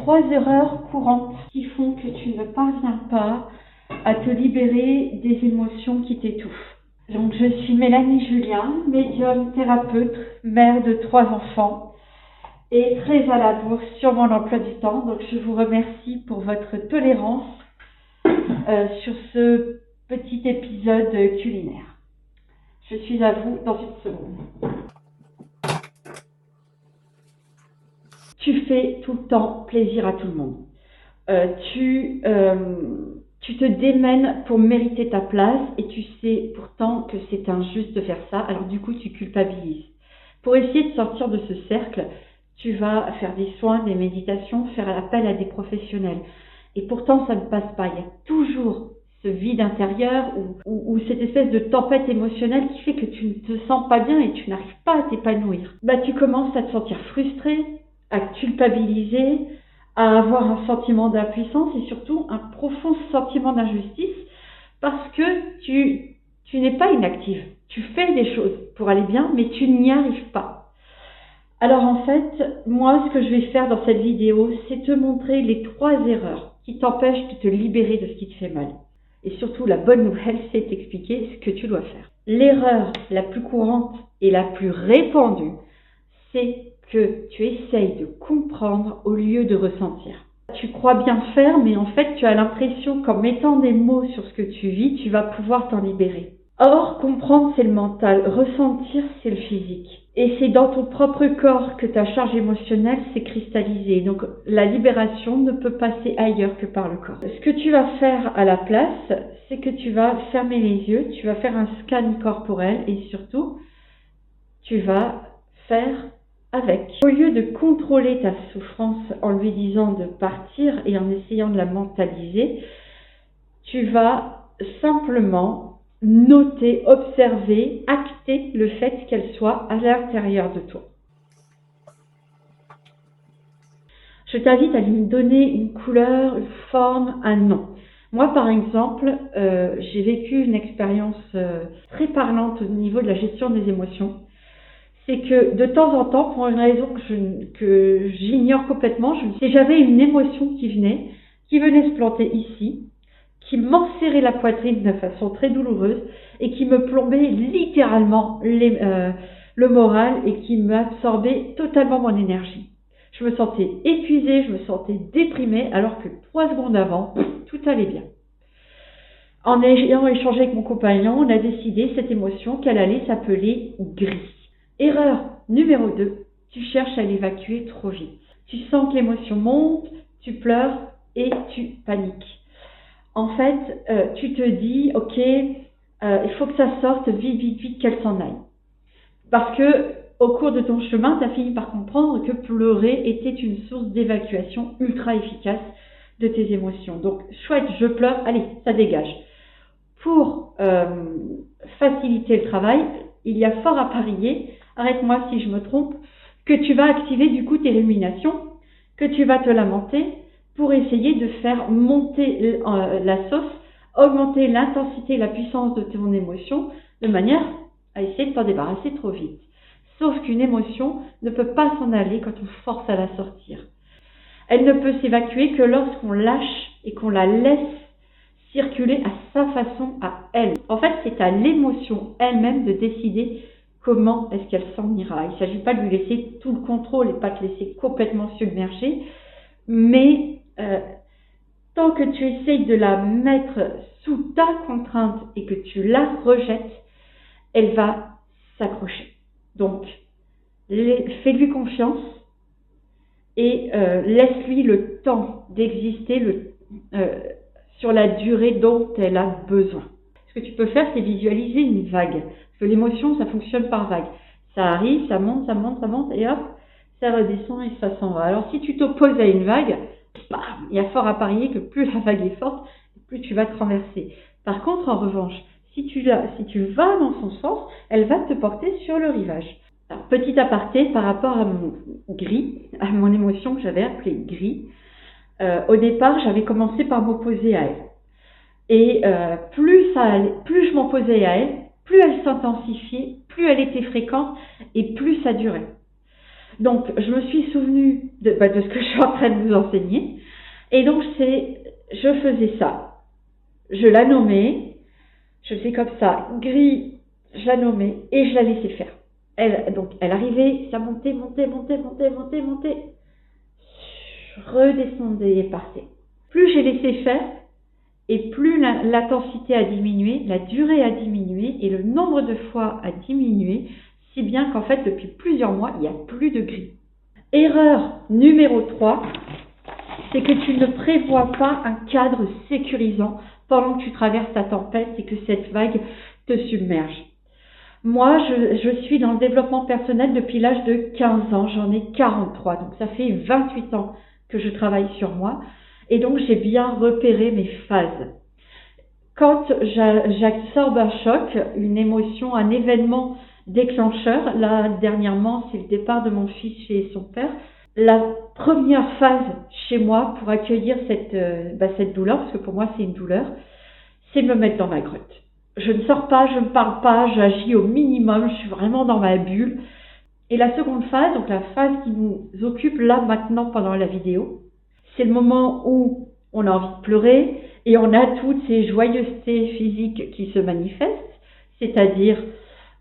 3 erreurs courantes qui font que tu ne parviens pas à te libérer des émotions qui t'étouffent. Donc, je suis Mélanie Julien, médium, thérapeute, mère de 3 enfants et très à la bourse sur mon emploi du temps. Donc, je vous remercie pour votre tolérance sur ce petit épisode culinaire. Je suis à vous dans une seconde. Tu fais tout le temps plaisir à tout le monde. Tu te démènes pour mériter ta place et tu sais pourtant que c'est injuste de faire ça. Alors du coup, tu culpabilises. Pour essayer de sortir de ce cercle, tu vas faire des soins, des méditations, faire appel à des professionnels. Et pourtant, ça ne passe pas. Il y a toujours ce vide intérieur ou cette espèce de tempête émotionnelle qui fait que tu ne te sens pas bien et tu n'arrives pas à t'épanouir. Tu commences à te sentir frustré, à culpabiliser, à avoir un sentiment d'impuissance et surtout un profond sentiment d'injustice parce que tu n'es pas inactive. Tu fais des choses pour aller bien, mais tu n'y arrives pas. Alors en fait, moi, ce que je vais faire dans cette vidéo, c'est te montrer les 3 erreurs qui t'empêchent de te libérer de ce qui te fait mal. Et surtout, la bonne nouvelle, c'est t'expliquer ce que tu dois faire. L'erreur la plus courante et la plus répandue, c'est que tu essayes de comprendre au lieu de ressentir. Tu crois bien faire, mais en fait, tu as l'impression qu'en mettant des mots sur ce que tu vis, tu vas pouvoir t'en libérer. Or, comprendre, c'est le mental. Ressentir, c'est le physique. Et c'est dans ton propre corps que ta charge émotionnelle s'est cristallisée. Donc, la libération ne peut passer ailleurs que par le corps. Ce que tu vas faire à la place, c'est que tu vas fermer les yeux, tu vas faire un scan corporel et surtout, tu vas faire avec. Au lieu de contrôler ta souffrance en lui disant de partir et en essayant de la mentaliser, tu vas simplement noter, observer, acter le fait qu'elle soit à l'intérieur de toi. Je t'invite à lui donner une couleur, une forme, un nom. Moi, par exemple, j'ai vécu une expérience très parlante au niveau de la gestion des émotions. C'est que de temps en temps, pour une raison que j'ignore complètement, j'avais une émotion qui venait se planter ici, qui m'enserrait la poitrine de façon très douloureuse et qui me plombait littéralement le moral et qui m'absorbait totalement mon énergie. Je me sentais épuisée, je me sentais déprimée alors que 3 secondes avant, tout allait bien. En ayant échangé avec mon compagnon, on a décidé cette émotion qu'elle allait s'appeler gris. Erreur numéro 2, tu cherches à l'évacuer trop vite. Tu sens que l'émotion monte, tu pleures et tu paniques. En fait, tu te dis, ok, il faut que ça sorte vite, qu'elle s'en aille. Parce que au cours de ton chemin, tu as fini par comprendre que pleurer était une source d'évacuation ultra efficace de tes émotions. Donc, chouette, je pleure, allez, ça dégage. Pour faciliter le travail, il y a fort à parier, arrête-moi si je me trompe, que tu vas activer du coup tes ruminations, que tu vas te lamenter pour essayer de faire monter la sauce, augmenter l'intensité et la puissance de ton émotion de manière à essayer de t'en débarrasser trop vite. Sauf qu'une émotion ne peut pas s'en aller quand on force à la sortir. Elle ne peut s'évacuer que lorsqu'on lâche et qu'on la laisse circuler à sa façon, à elle. En fait, c'est à l'émotion elle-même de décider comment est-ce qu'elle s'en ira. Il ne s'agit pas de lui laisser tout le contrôle et pas te laisser complètement submerger, mais tant que tu essayes de la mettre sous ta contrainte et que tu la rejettes, elle va s'accrocher. Donc, fais-lui confiance et laisse-lui le temps d'exister sur la durée dont elle a besoin. Ce que tu peux faire, c'est visualiser une vague. Parce que l'émotion, ça fonctionne par vague. Ça arrive, ça monte, et hop, ça redescend et ça s'en va. Alors, si tu t'opposes à une vague, bam, il y a fort à parier que plus la vague est forte, plus tu vas te renverser. Par contre, en revanche, si tu vas dans son sens, elle va te porter sur le rivage. Alors, petit aparté par rapport à mon gris, à mon émotion que j'avais appelée gris. Au départ, j'avais commencé par m'opposer à elle. Et plus je m'opposais à elle, plus elle s'intensifiait, plus elle était fréquente et plus ça durait. Donc, je me suis souvenue de ce que je suis en train de vous enseigner. Et donc, je faisais ça. Je la nommais, je faisais comme ça, gris, je la nommais et je la laissais faire. Donc, elle arrivait, ça montait, montait. Je redescendais et partais. Plus j'ai laissé faire, et plus l'intensité a diminué, la durée a diminué et le nombre de fois a diminué, si bien qu'en fait, depuis plusieurs mois, il n'y a plus de gris. Erreur numéro 3, c'est que tu ne prévois pas un cadre sécurisant pendant que tu traverses ta tempête et que cette vague te submerge. Moi, je suis dans le développement personnel depuis l'âge de 15 ans, j'en ai 43, donc ça fait 28 ans que je travaille sur moi. Et donc, j'ai bien repéré mes phases. Quand j'absorbe un choc, une émotion, un événement déclencheur, là, dernièrement, c'est le départ de mon fils chez son père, la première phase chez moi pour accueillir cette douleur, parce que pour moi, c'est une douleur, c'est me mettre dans ma grotte. Je ne sors pas, je ne parle pas, j'agis au minimum, je suis vraiment dans ma bulle. Et la seconde phase, donc la phase qui nous occupe là, maintenant, pendant la vidéo, c'est le moment où on a envie de pleurer et on a toutes ces joyeusetés physiques qui se manifestent, c'est-à-dire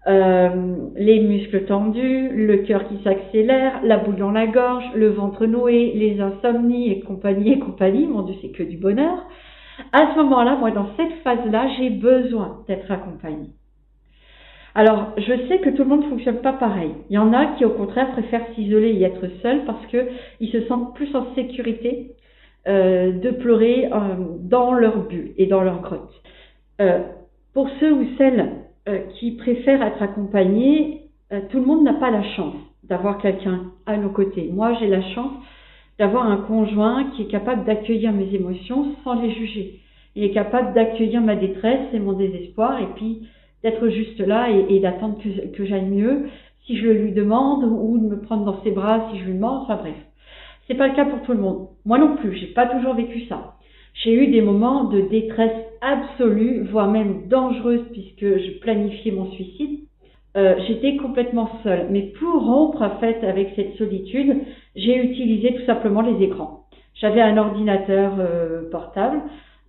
les muscles tendus, le cœur qui s'accélère, la boule dans la gorge, le ventre noué, les insomnies et compagnie, mon Dieu, c'est que du bonheur. À ce moment-là, moi, dans cette phase-là, j'ai besoin d'être accompagnée. Alors, je sais que tout le monde ne fonctionne pas pareil. Il y en a qui, au contraire, préfèrent s'isoler et être seuls parce qu'ils se sentent plus en sécurité de pleurer dans leur bulle et dans leur grotte. Pour ceux ou celles qui préfèrent être accompagnés, tout le monde n'a pas la chance d'avoir quelqu'un à nos côtés. Moi, j'ai la chance d'avoir un conjoint qui est capable d'accueillir mes émotions sans les juger. Il est capable d'accueillir ma détresse et mon désespoir et puis d'être juste là et d'attendre que j'aille mieux si je le lui demande ou de me prendre dans ses bras si je lui demande, enfin bref. C'est pas le cas pour tout le monde. Moi non plus, j'ai pas toujours vécu ça. J'ai eu des moments de détresse absolue, voire même dangereuse puisque je planifiais mon suicide. J'étais complètement seule. Mais pour rompre en fait avec cette solitude, j'ai utilisé tout simplement les écrans. J'avais un ordinateur portable.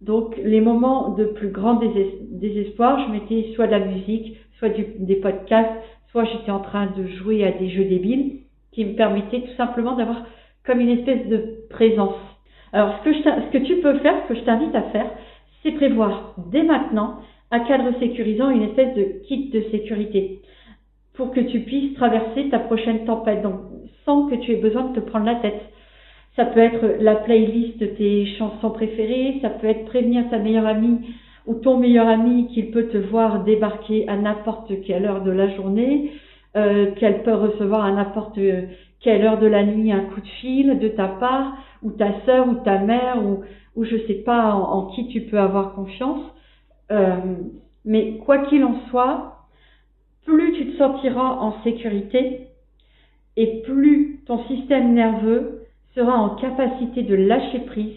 Donc, les moments de plus grand désespoir, je mettais soit de la musique, soit des podcasts, soit j'étais en train de jouer à des jeux débiles qui me permettaient tout simplement d'avoir comme une espèce de présence. Alors, ce que tu peux faire, ce que je t'invite à faire, c'est prévoir dès maintenant un cadre sécurisant, une espèce de kit de sécurité pour que tu puisses traverser ta prochaine tempête, donc sans que tu aies besoin de te prendre la tête. Ça peut être la playlist de tes chansons préférées, ça peut être prévenir ta meilleure amie ou ton meilleur ami qu'il peut te voir débarquer à n'importe quelle heure de la journée, qu'elle peut recevoir à n'importe quelle heure de la nuit un coup de fil de ta part, ou ta sœur ou ta mère, ou je sais pas en qui tu peux avoir confiance. Mais quoi qu'il en soit, plus tu te sentiras en sécurité et plus ton système nerveux sera en capacité de lâcher prise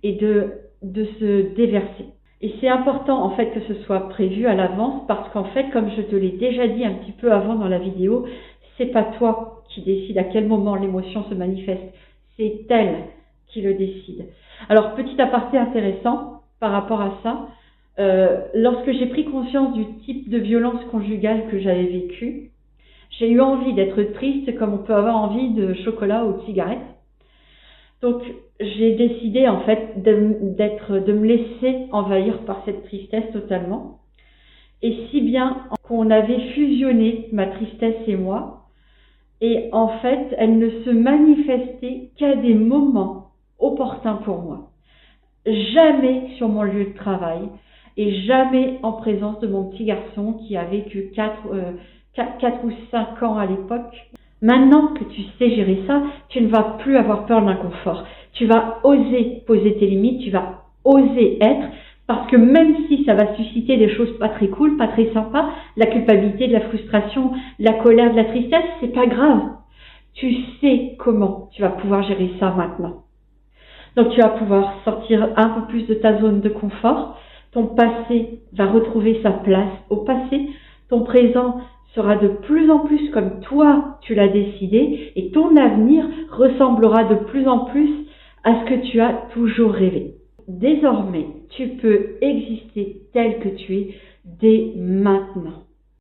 et de se déverser. Et c'est important en fait que ce soit prévu à l'avance parce qu'en fait, comme je te l'ai déjà dit un petit peu avant dans la vidéo, c'est pas toi qui décide à quel moment l'émotion se manifeste, c'est elle qui le décide. Alors, petit aparté intéressant par rapport à ça, lorsque j'ai pris conscience du type de violence conjugale que j'avais vécue, j'ai eu envie d'être triste comme on peut avoir envie de chocolat ou de cigarette. Donc, j'ai décidé en fait de me laisser envahir par cette tristesse totalement. Et si bien qu'on avait fusionné ma tristesse et moi. Et en fait, elle ne se manifestait qu'à des moments opportuns pour moi. Jamais sur mon lieu de travail et jamais en présence de mon petit garçon qui avait que 4 ou 5 ans à l'époque. Maintenant que tu sais gérer ça, tu ne vas plus avoir peur de l'inconfort. Tu vas oser poser tes limites, tu vas oser être, parce que même si ça va susciter des choses pas très cool, pas très sympas, la culpabilité, de la frustration, la colère, de la tristesse, c'est pas grave. Tu sais comment tu vas pouvoir gérer ça maintenant. Donc tu vas pouvoir sortir un peu plus de ta zone de confort. Ton passé va retrouver sa place au passé. Ton présent sera de plus en plus comme toi tu l'as décidé et ton avenir ressemblera de plus en plus à ce que tu as toujours rêvé. Désormais, tu peux exister tel que tu es dès maintenant.